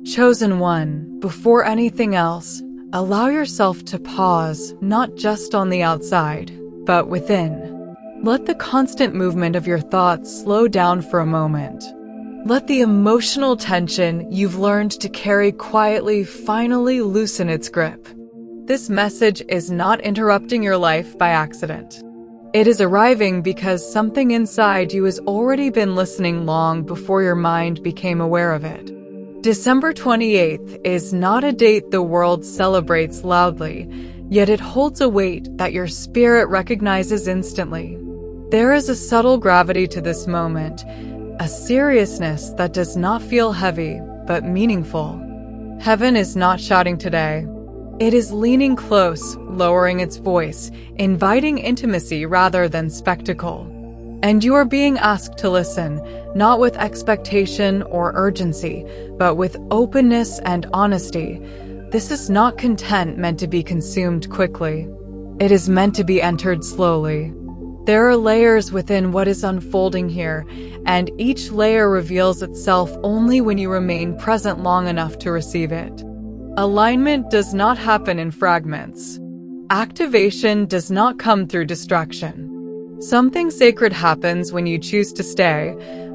Chosen one, before anything else, allow yourself to pause, not just on the outside, but within. Let the constant movement of your thoughts slow down for a moment. Let the emotional tension you've learned to carry quietly finally loosen its grip. This message is not interrupting your life by accident. It is arriving because something inside you has already been listening long before your mind became aware of it. December 28th is not a date the world celebrates loudly, yet it holds a weight that your spirit recognizes instantly. There is a subtle gravity to this moment, a seriousness that does not feel heavy, but meaningful. Heaven is not shouting today. It is leaning close, lowering its voice, inviting intimacy rather than spectacle. And you are being asked to listen, not with expectation or urgency, but with openness and honesty. This is not content meant to be consumed quickly. It is meant to be entered slowly. There are layers within what is unfolding here, and each layer reveals itself only when you remain present long enough to receive it. Alignment does not happen in fragments. Activation does not come through distraction. Something sacred happens when you choose to stay,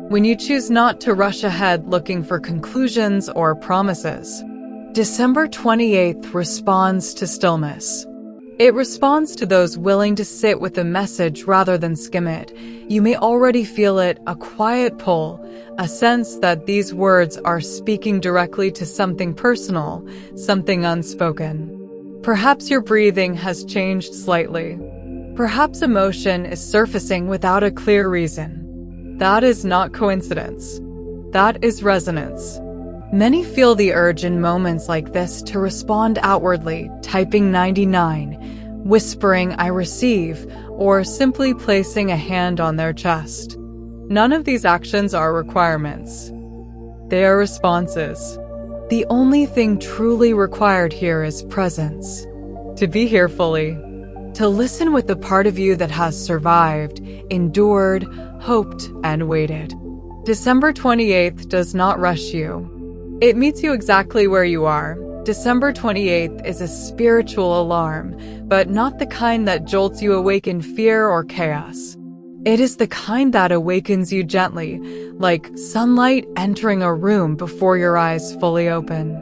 when you choose not to rush ahead looking for conclusions or promises. December 28th responds to stillness. It responds to those willing to sit with the message rather than skim it. You may already feel it, a quiet pull, a sense that these words are speaking directly to something personal, something unspoken. Perhaps your breathing has changed slightly. Perhaps emotion is surfacing without a clear reason. That is not coincidence. That is resonance. Many feel the urge in moments like this to respond outwardly, typing 99, whispering "I receive," or simply placing a hand on their chest. None of these actions are requirements. They are responses. The only thing truly required here is presence. To be here fully. To listen with the part of you that has survived, endured, hoped, and waited. December 28th does not rush you. It meets you exactly where you are. December 28th is a spiritual alarm, but not the kind that jolts you awake in fear or chaos. It is the kind that awakens you gently, like sunlight entering a room before your eyes fully open.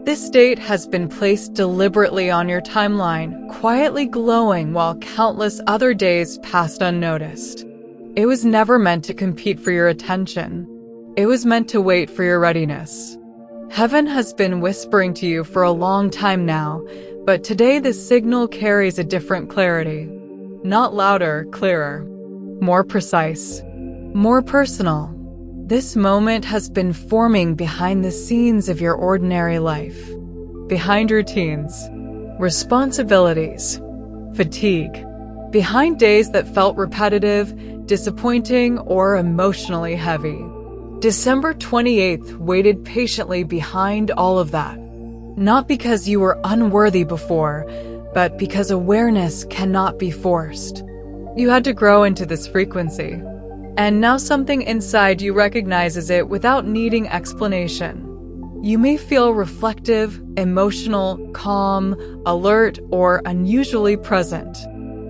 This date has been placed deliberately on your timeline, quietly glowing while countless other days passed unnoticed. It was never meant to compete for your attention. It was meant to wait for your readiness. Heaven has been whispering to you for a long time now, but today the signal carries a different clarity. Not louder, clearer. More precise. More personal. This moment has been forming behind the scenes of your ordinary life. Behind routines, responsibilities, fatigue. Behind days that felt repetitive, disappointing, or emotionally heavy. December 28th waited patiently behind all of that. Not because you were unworthy before, but because awareness cannot be forced. You had to grow into this frequency. And now something inside you recognizes it without needing explanation. You may feel reflective, emotional, calm, alert, or unusually present.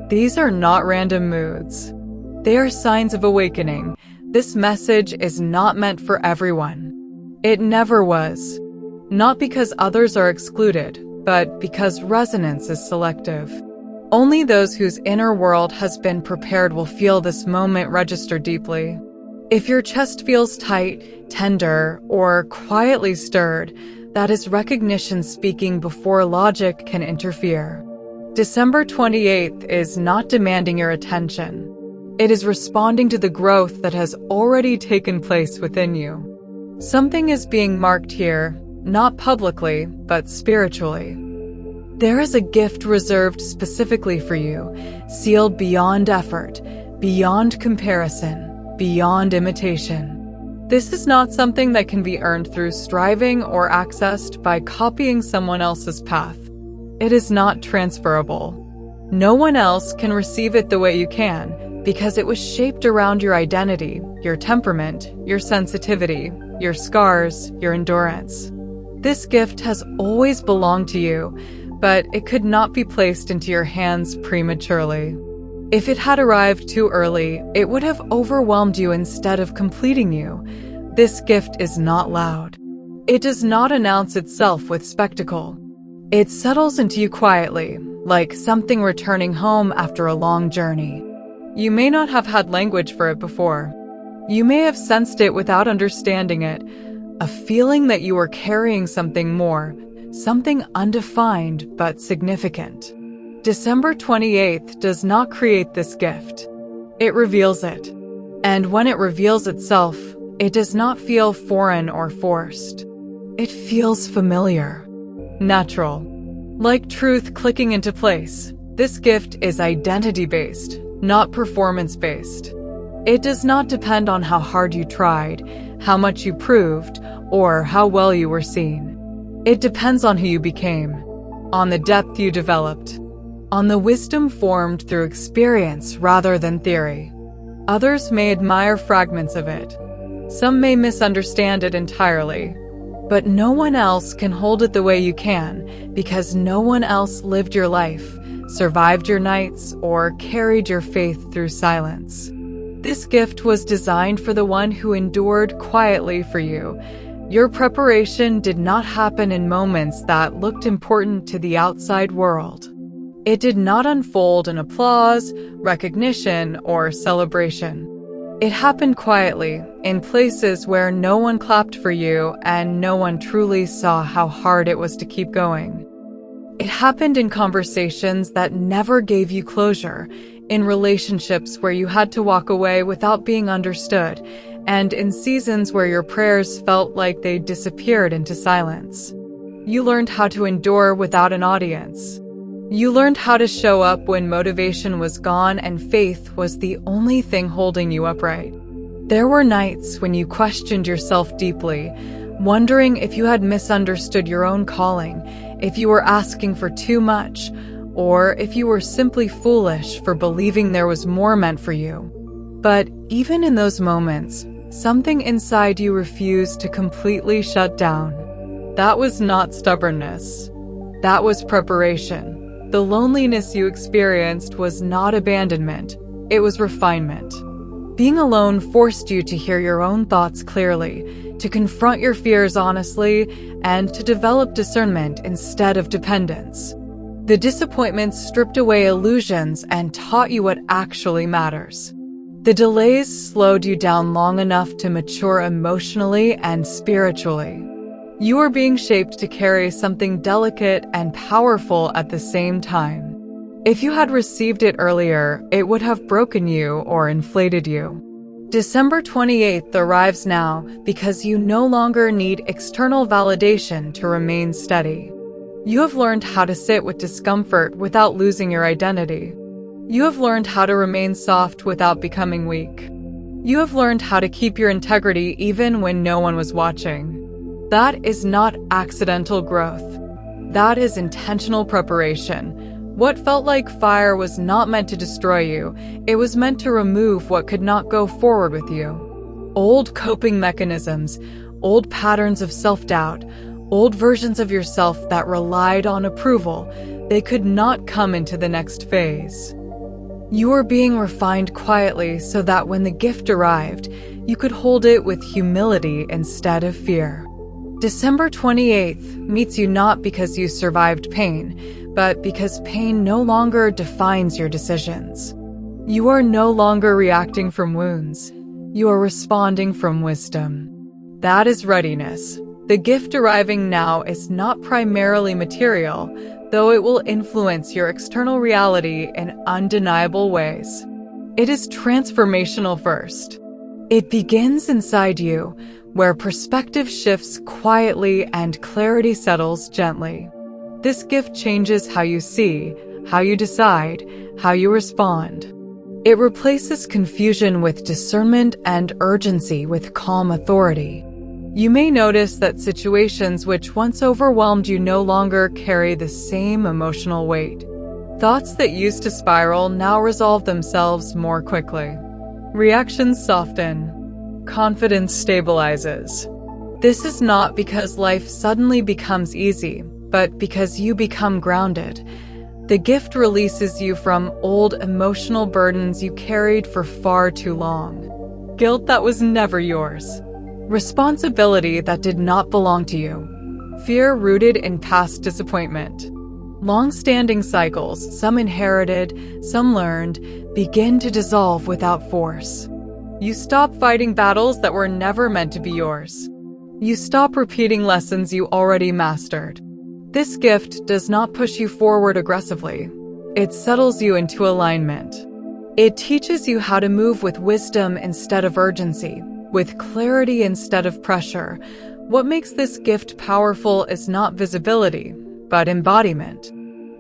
These are not random moods. They are signs of awakening. This message is not meant for everyone. It never was. Not because others are excluded, but because resonance is selective. Only those whose inner world has been prepared will feel this moment register deeply. If your chest feels tight, tender, or quietly stirred, that is recognition speaking before logic can interfere. December 28th is not demanding your attention. It is responding to the growth that has already taken place within you. Something is being marked here, not publicly, but spiritually. There is a gift reserved specifically for you, sealed beyond effort, beyond comparison, beyond imitation. This is not something that can be earned through striving or accessed by copying someone else's path. It is not transferable. No one else can receive it the way you can, because it was shaped around your identity, your temperament, your sensitivity, your scars, your endurance. This gift has always belonged to you, but it could not be placed into your hands prematurely. If it had arrived too early, it would have overwhelmed you instead of completing you. This gift is not loud. It does not announce itself with spectacle. It settles into you quietly, like something returning home after a long journey. You may not have had language for it before. You may have sensed it without understanding it, a feeling that you are carrying something more, something undefined but significant. December 28th does not create this gift. It reveals it. And when it reveals itself, it does not feel foreign or forced. It feels familiar, natural, like truth clicking into place. This gift is identity-based, not performance-based. It does not depend on how hard you tried, how much you proved, or how well you were seen. It depends on who you became, on the depth you developed, on the wisdom formed through experience rather than theory. Others may admire fragments of it. Some may misunderstand it entirely. But no one else can hold it the way you can, because no one else lived your life, survived your nights, or carried your faith through silence. This gift was designed for the one who endured quietly for you. Your preparation did not happen in moments that looked important to the outside world. It did not unfold in applause, recognition, or celebration. It happened quietly, in places where no one clapped for you and no one truly saw how hard it was to keep going. It happened in conversations that never gave you closure, in relationships where you had to walk away without being understood, and in seasons where your prayers felt like they disappeared into silence. You learned how to endure without an audience. You learned how to show up when motivation was gone and faith was the only thing holding you upright. There were nights when you questioned yourself deeply, wondering if you had misunderstood your own calling, if you were asking for too much, or if you were simply foolish for believing there was more meant for you. But even in those moments, something inside you refused to completely shut down. That was not stubbornness. That was preparation. The loneliness you experienced was not abandonment, it was refinement. Being alone forced you to hear your own thoughts clearly, to confront your fears honestly, and to develop discernment instead of dependence. The disappointments stripped away illusions and taught you what actually matters. The delays slowed you down long enough to mature emotionally and spiritually. You are being shaped to carry something delicate and powerful at the same time. If you had received it earlier, it would have broken you or inflated you. December 28th arrives now because you no longer need external validation to remain steady. You have learned how to sit with discomfort without losing your identity. You have learned how to remain soft without becoming weak. You have learned how to keep your integrity even when no one was watching. That is not accidental growth. That is intentional preparation. What felt like fire was not meant to destroy you. It was meant to remove what could not go forward with you. Old coping mechanisms, old patterns of self-doubt, old versions of yourself that relied on approval, they could not come into the next phase. You were being refined quietly so that when the gift arrived, you could hold it with humility instead of fear. December 28th meets you not because you survived pain, but because pain no longer defines your decisions. You are no longer reacting from wounds. You are responding from wisdom. That is readiness. The gift arriving now is not primarily material, though it will influence your external reality in undeniable ways. It is transformational first. It begins inside you, where perspective shifts quietly and clarity settles gently. This gift changes how you see, how you decide, how you respond. It replaces confusion with discernment and urgency with calm authority. You may notice that situations which once overwhelmed you no longer carry the same emotional weight. Thoughts that used to spiral now resolve themselves more quickly. Reactions soften. Confidence stabilizes. This is not because life suddenly becomes easy, but because you become grounded. The gift releases you from old emotional burdens you carried for far too long. Guilt that was never yours. Responsibility that did not belong to you. Fear rooted in past disappointment. Long-standing cycles, some inherited, some learned, begin to dissolve without force. You stop fighting battles that were never meant to be yours. You stop repeating lessons you already mastered. This gift does not push you forward aggressively. It settles you into alignment. It teaches you how to move with wisdom instead of urgency, with clarity instead of pressure. What makes this gift powerful is not visibility, but embodiment.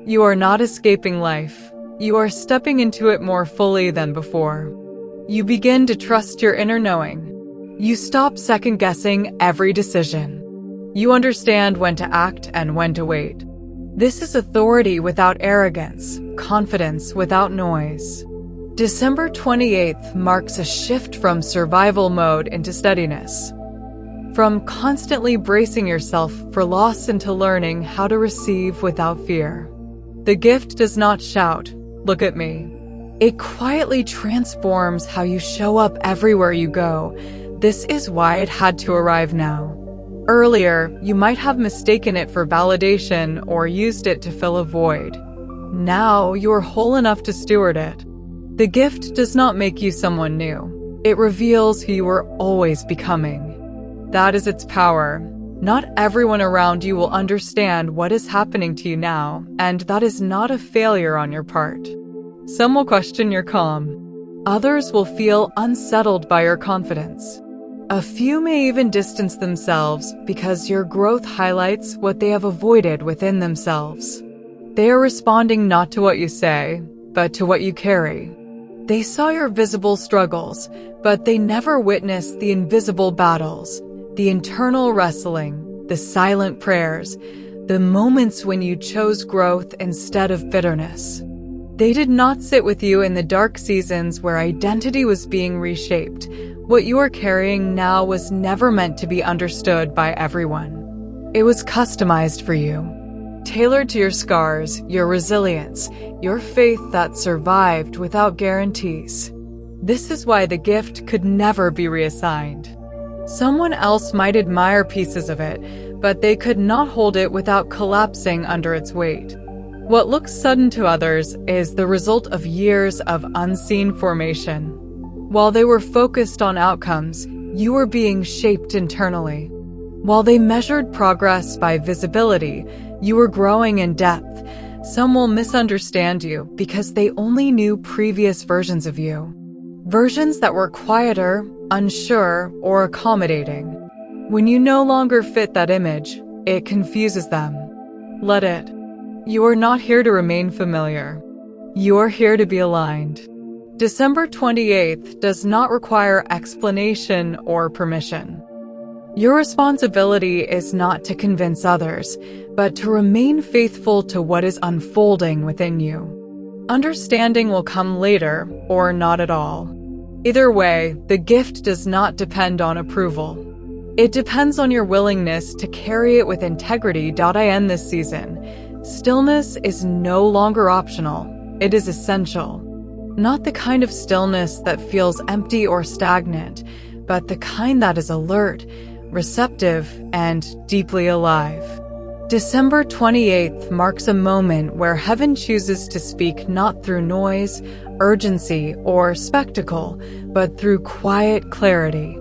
You are not escaping life. You are stepping into it more fully than before. You begin to trust your inner knowing. You stop second-guessing every decision. You understand when to act and when to wait. This is authority without arrogance, confidence without noise. December 28th marks a shift from survival mode into steadiness. From constantly bracing yourself for loss into learning how to receive without fear. The gift does not shout, "Look at me." It quietly transforms how you show up everywhere you go. This is why it had to arrive now. Earlier, you might have mistaken it for validation or used it to fill a void. Now, you're whole enough to steward it. The gift does not make you someone new. It reveals who you were always becoming. That is its power. Not everyone around you will understand what is happening to you now, and that is not a failure on your part. Some will question your calm. Others will feel unsettled by your confidence. A few may even distance themselves because your growth highlights what they have avoided within themselves. They are responding not to what you say, but to what you carry. They saw your visible struggles, but they never witnessed the invisible battles, the internal wrestling, the silent prayers, the moments when you chose growth instead of bitterness. They did not sit with you in the dark seasons where identity was being reshaped. What you are carrying now was never meant to be understood by everyone. It was customized for you, tailored to your scars, your resilience, your faith that survived without guarantees. This is why the gift could never be reassigned. Someone else might admire pieces of it, but they could not hold it without collapsing under its weight. What looks sudden to others is the result of years of unseen formation. While they were focused on outcomes, you were being shaped internally. While they measured progress by visibility, you were growing in depth. Some will misunderstand you because they only knew previous versions of you. Versions that were quieter, unsure, or accommodating. When you no longer fit that image, it confuses them. Let it. You are not here to remain familiar. You are here to be aligned. December 28th does not require explanation or permission. Your responsibility is not to convince others, but to remain faithful to what is unfolding within you. Understanding will come later, or not at all. Either way, the gift does not depend on approval. It depends on your willingness to carry it with integrity. I end this season. Stillness is no longer optional. It is essential. Not the kind of stillness that feels empty or stagnant, but the kind that is alert, receptive, and deeply alive. December 28th marks a moment where heaven chooses to speak not through noise, urgency, or spectacle, but through quiet clarity.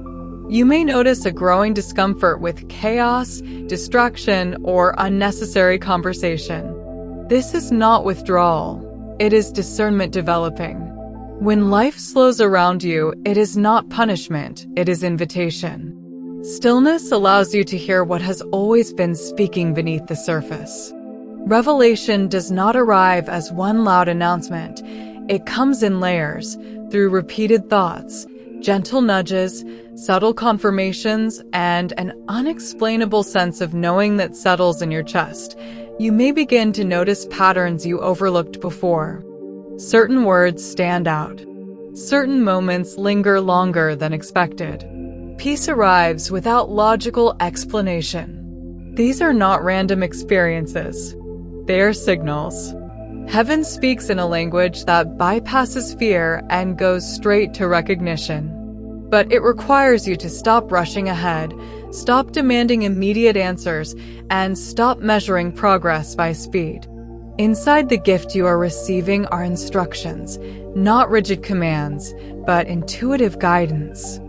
You may notice a growing discomfort with chaos, distraction, or unnecessary conversation. This is not withdrawal. It is discernment developing. When life slows around you, it is not punishment, it is invitation. Stillness allows you to hear what has always been speaking beneath the surface. Revelation does not arrive as one loud announcement. It comes in layers, through repeated thoughts, gentle nudges, subtle confirmations, and an unexplainable sense of knowing that settles in your chest. You may begin to notice patterns you overlooked before. Certain words stand out. Certain moments linger longer than expected. Peace arrives without logical explanation. These are not random experiences. They are signals. Heaven speaks in a language that bypasses fear and goes straight to recognition. But it requires you to stop rushing ahead, stop demanding immediate answers, and stop measuring progress by speed. Inside the gift you are receiving are instructions, not rigid commands, but intuitive guidance.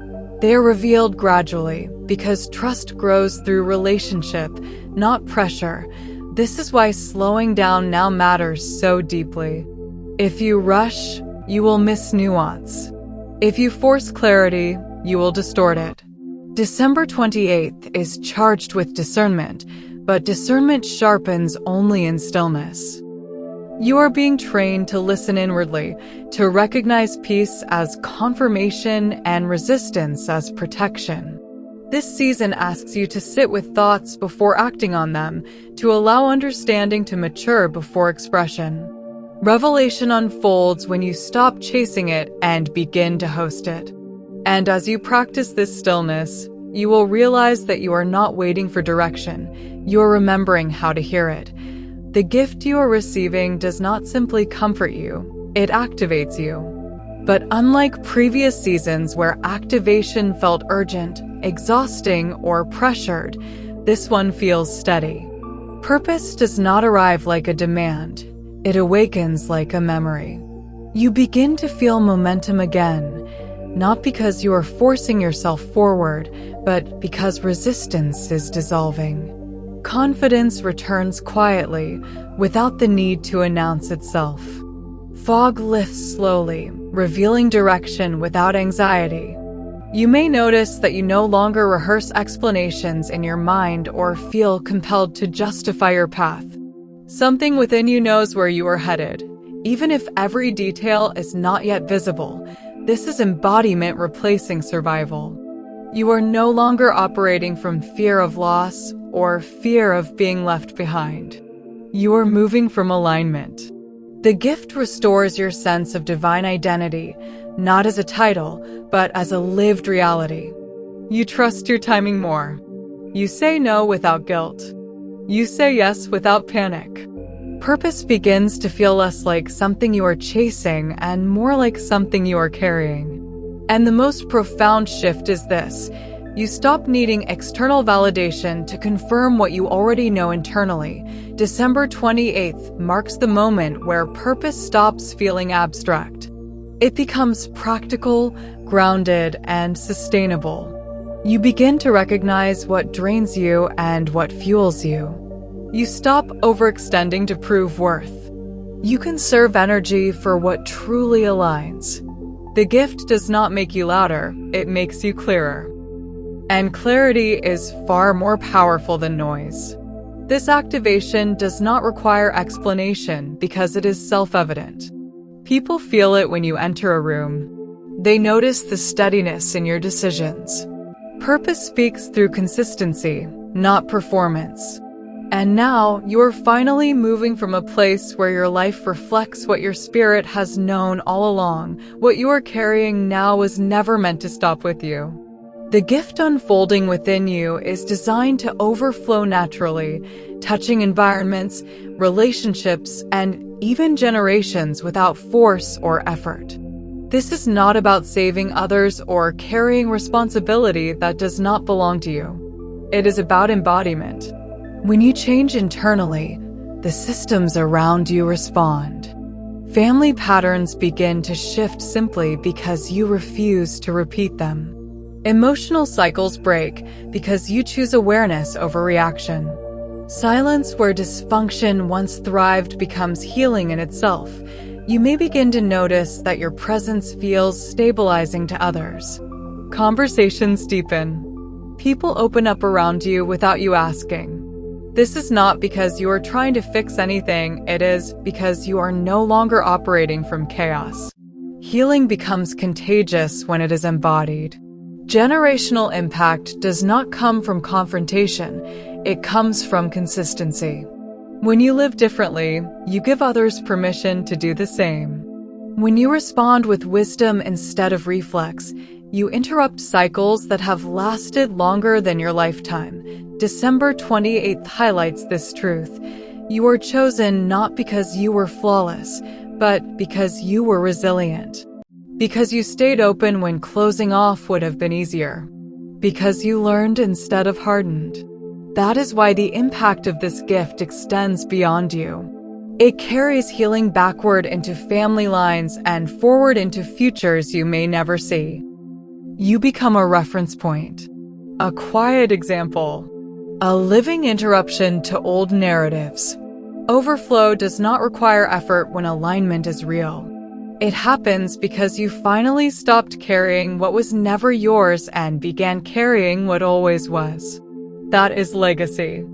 They are revealed gradually because trust grows through relationship, not pressure. This is why slowing down now matters so deeply. If you rush, you will miss nuance. If you force clarity, you will distort it. December 28th is charged with discernment, but discernment sharpens only in stillness. You are being trained to listen inwardly, to recognize peace as confirmation and resistance as protection. This season asks you to sit with thoughts before acting on them, to allow understanding to mature before expression. Revelation unfolds when you stop chasing it and begin to host it. And as you practice this stillness, you will realize that you are not waiting for direction, you are remembering how to hear it. The gift you are receiving does not simply comfort you, it activates you. But unlike previous seasons where activation felt urgent, exhausting, or pressured, this one feels steady. Purpose does not arrive like a demand. It awakens like a memory. You begin to feel momentum again, not because you are forcing yourself forward, but because resistance is dissolving. Confidence returns quietly, without the need to announce itself. Fog lifts slowly, revealing direction without anxiety. You may notice that you no longer rehearse explanations in your mind or feel compelled to justify your path. Something within you knows where you are headed. Even if every detail is not yet visible, this is embodiment replacing survival. You are no longer operating from fear of loss or fear of being left behind. You are moving from alignment. The gift restores your sense of divine identity, not as a title, but as a lived reality. You trust your timing more. You say no without guilt. You say yes without panic. Purpose begins to feel less like something you are chasing and more like something you are carrying. And the most profound shift is this: you stop needing external validation to confirm what you already know internally. December 28th marks the moment where purpose stops feeling abstract. It becomes practical, grounded, and sustainable. You begin to recognize what drains you and what fuels you. You stop overextending to prove worth. You conserve energy for what truly aligns. The gift does not make you louder, it makes you clearer. And clarity is far more powerful than noise. This activation does not require explanation because it is self-evident. People feel it when you enter a room. They notice the steadiness in your decisions. Purpose speaks through consistency, not performance. And now, you are finally moving from a place where your life reflects what your spirit has known all along. What you are carrying now was never meant to stop with you. The gift unfolding within you is designed to overflow naturally, touching environments, relationships, and even generations without force or effort. This is not about saving others or carrying responsibility that does not belong to you. It is about embodiment. When you change internally, the systems around you respond. Family patterns begin to shift simply because you refuse to repeat them. Emotional cycles break because you choose awareness over reaction. Silence where dysfunction once thrived becomes healing in itself. You may begin to notice that your presence feels stabilizing to others. Conversations deepen. People open up around you without you asking. This is not because you are trying to fix anything, it is because you are no longer operating from chaos. Healing becomes contagious when it is embodied. Generational impact does not come from confrontation, it comes from consistency. When you live differently, you give others permission to do the same. When you respond with wisdom instead of reflex, You interrupt cycles that have lasted longer than your lifetime. December 28th highlights this truth. You are chosen not because you were flawless, but because you were resilient. Because you stayed open when closing off would have been easier. Because you learned instead of hardened. That is why the impact of this gift extends beyond you. It carries healing backward into family lines and forward into futures you may never see. You become a reference point, a quiet example, a living interruption to old narratives. Overflow does not require effort when alignment is real. It happens because you finally stopped carrying what was never yours and began carrying what always was. That is legacy.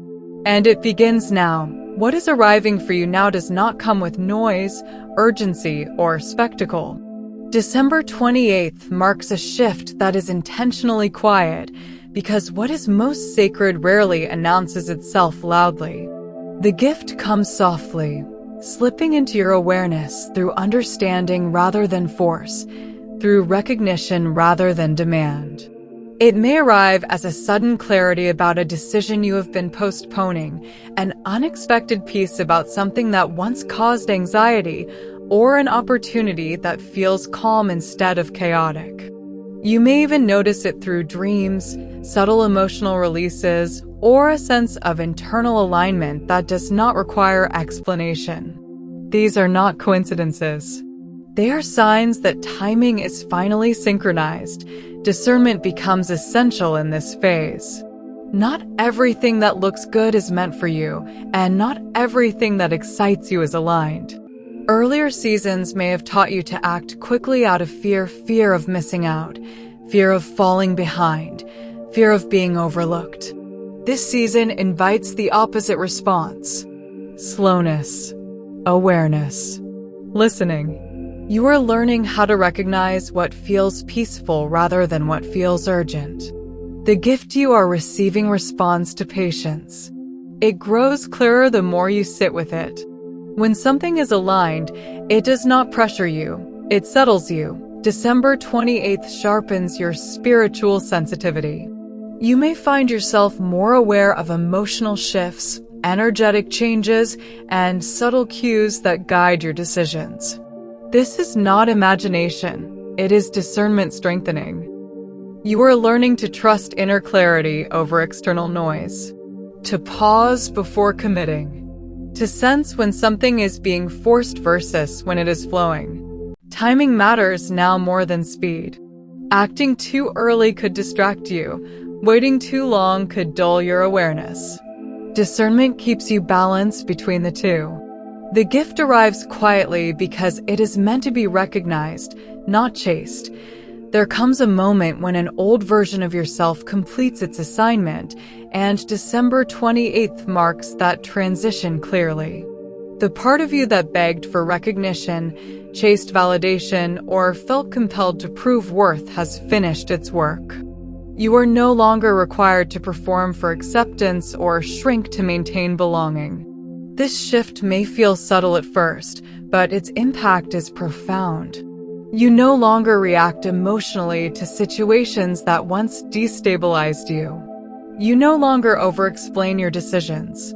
And it begins now. What is arriving for you now does not come with noise, urgency, or spectacle. December 28th marks a shift that is intentionally quiet, because what is most sacred rarely announces itself loudly. The gift comes softly, slipping into your awareness through understanding rather than force, through recognition rather than demand. It may arrive as a sudden clarity about a decision you have been postponing, an unexpected peace about something that once caused anxiety, or an opportunity that feels calm instead of chaotic. You may even notice it through dreams, subtle emotional releases, or a sense of internal alignment that does not require explanation. These are not coincidences. They are signs that timing is finally synchronized. Discernment becomes essential in this phase. Not everything that looks good is meant for you, and not everything that excites you is aligned. Earlier seasons may have taught you to act quickly out of fear of missing out, fear of falling behind, fear of being overlooked. This season invites the opposite response: slowness, awareness, listening. You are learning how to recognize what feels peaceful rather than what feels urgent. The gift you are receiving responds to patience. It grows clearer the more you sit with it. When something is aligned, it does not pressure you, it settles you. December 28th sharpens your spiritual sensitivity. You may find yourself more aware of emotional shifts, energetic changes, and subtle cues that guide your decisions. This is not imagination, it is discernment strengthening. You are learning to trust inner clarity over external noise, to pause before committing, to sense when something is being forced versus when it is flowing. Timing matters now more than speed. Acting too early could distract you. Waiting too long could dull your awareness. Discernment keeps you balanced between the two. The gift arrives quietly because it is meant to be recognized, not chased. There comes a moment when an old version of yourself completes its assignment, and December 28th marks that transition clearly. The part of you that begged for recognition, chased validation, or felt compelled to prove worth has finished its work. You are no longer required to perform for acceptance or shrink to maintain belonging. This shift may feel subtle at first, but its impact is profound. You no longer react emotionally to situations that once destabilized you. You no longer over-explain your decisions.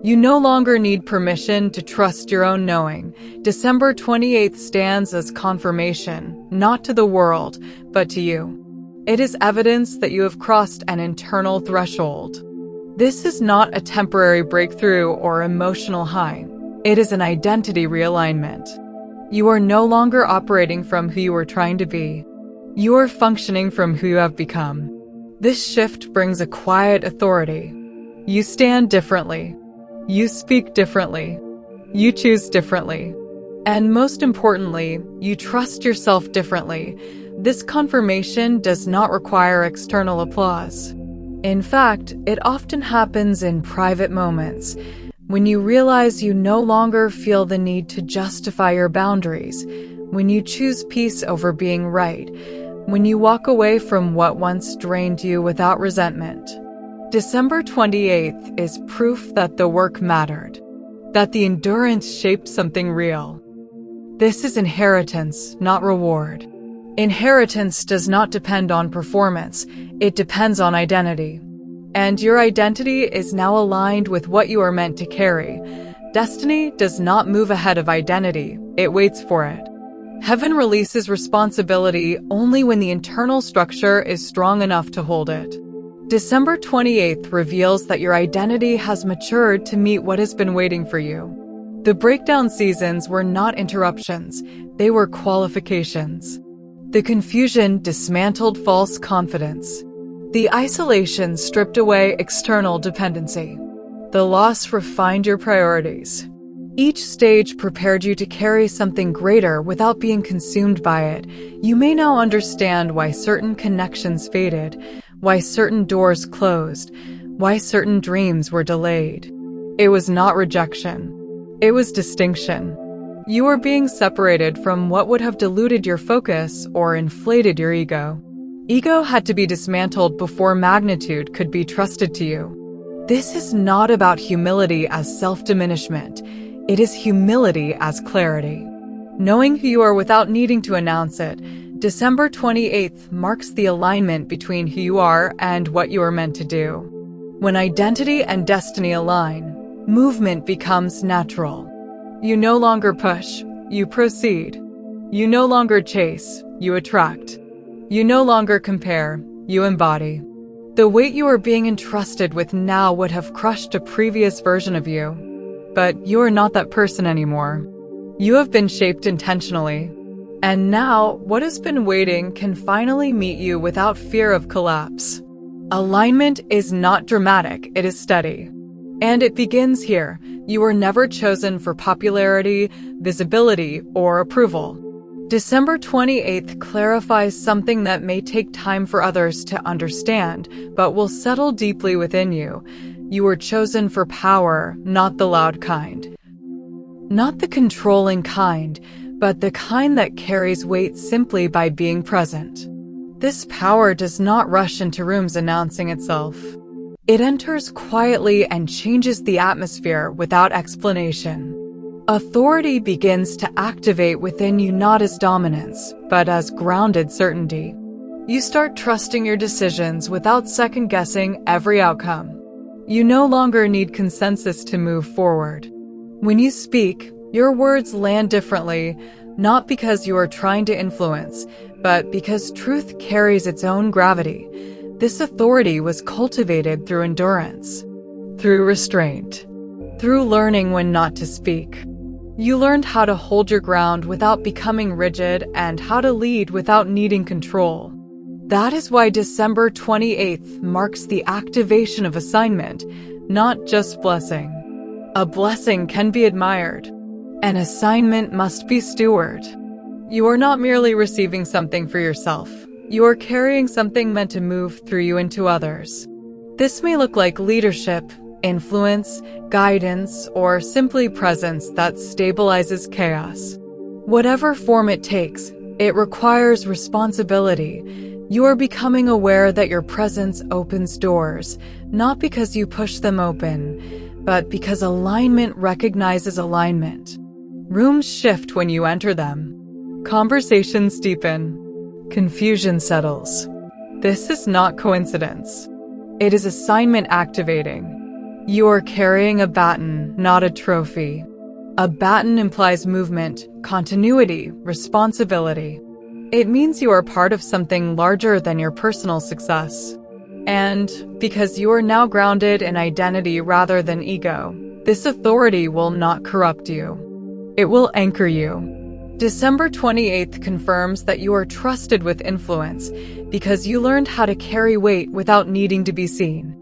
You no longer need permission to trust your own knowing. December 28th stands as confirmation, not to the world, but to you. It is evidence that you have crossed an internal threshold. This is not a temporary breakthrough or emotional high. It is an identity realignment. You are no longer operating from who you were trying to be. You are functioning from who you have become. This shift brings a quiet authority. You stand differently. You speak differently. You choose differently. And most importantly, you trust yourself differently. This confirmation does not require external applause. In fact, it often happens in private moments, when you realize you no longer feel the need to justify your boundaries, when you choose peace over being right, when you walk away from what once drained you without resentment. December 28th is proof that the work mattered, that the endurance shaped something real. This is inheritance, not reward. Inheritance does not depend on performance, it depends on identity. And your identity is now aligned with what you are meant to carry. Destiny does not move ahead of identity, it waits for it. Heaven releases responsibility only when the internal structure is strong enough to hold it. December 28th reveals that your identity has matured to meet what has been waiting for you. The breakdown seasons were not interruptions, they were qualifications. The confusion dismantled false confidence. The isolation stripped away external dependency. The loss refined your priorities. Each stage prepared you to carry something greater without being consumed by it. You may now understand why certain connections faded, why certain doors closed, why certain dreams were delayed. It was not rejection. It was distinction. You were being separated from what would have diluted your focus or inflated your ego. Ego had to be dismantled before magnitude could be trusted to you. This is not about humility as self-diminishment. It is humility as clarity. Knowing who you are without needing to announce it, December 28th marks the alignment between who you are and what you are meant to do. When identity and destiny align, movement becomes natural. You no longer push, you proceed. You no longer chase, you attract. You no longer compare, you embody. The weight you are being entrusted with now would have crushed a previous version of you. But you are not that person anymore. You have been shaped intentionally. And now, what has been waiting can finally meet you without fear of collapse. Alignment is not dramatic, it is steady. And it begins here. You were never chosen for popularity, visibility, or approval. December 28th clarifies something that may take time for others to understand, but will settle deeply within you. You were chosen for power, not the loud kind. Not the controlling kind, but the kind that carries weight simply by being present. This power does not rush into rooms announcing itself. It enters quietly and changes the atmosphere without explanation. Authority begins to activate within you not as dominance, but as grounded certainty. You start trusting your decisions without second-guessing every outcome. You no longer need consensus to move forward. When you speak, your words land differently, not because you are trying to influence, but because truth carries its own gravity. This authority was cultivated through endurance, through restraint, through learning when not to speak. You learned how to hold your ground without becoming rigid and how to lead without needing control. That is why December 28th marks the activation of assignment, not just blessing. A blessing can be admired. An assignment must be stewarded. You are not merely receiving something for yourself. You are carrying something meant to move through you into others. This may look like leadership, influence, guidance, or simply presence that stabilizes chaos. Whatever form it takes, it requires responsibility. You are becoming aware that your presence opens doors, not because you push them open, but because alignment recognizes alignment. Rooms shift when you enter them. Conversations deepen. Confusion settles. This is not coincidence. It is assignment activating. You are carrying a baton, not a trophy. A baton implies movement, continuity, responsibility. It means you are part of something larger than your personal success. And because you are now grounded in identity rather than ego, this authority will not corrupt you. It will anchor you. December 28th confirms that you are trusted with influence because you learned how to carry weight without needing to be seen.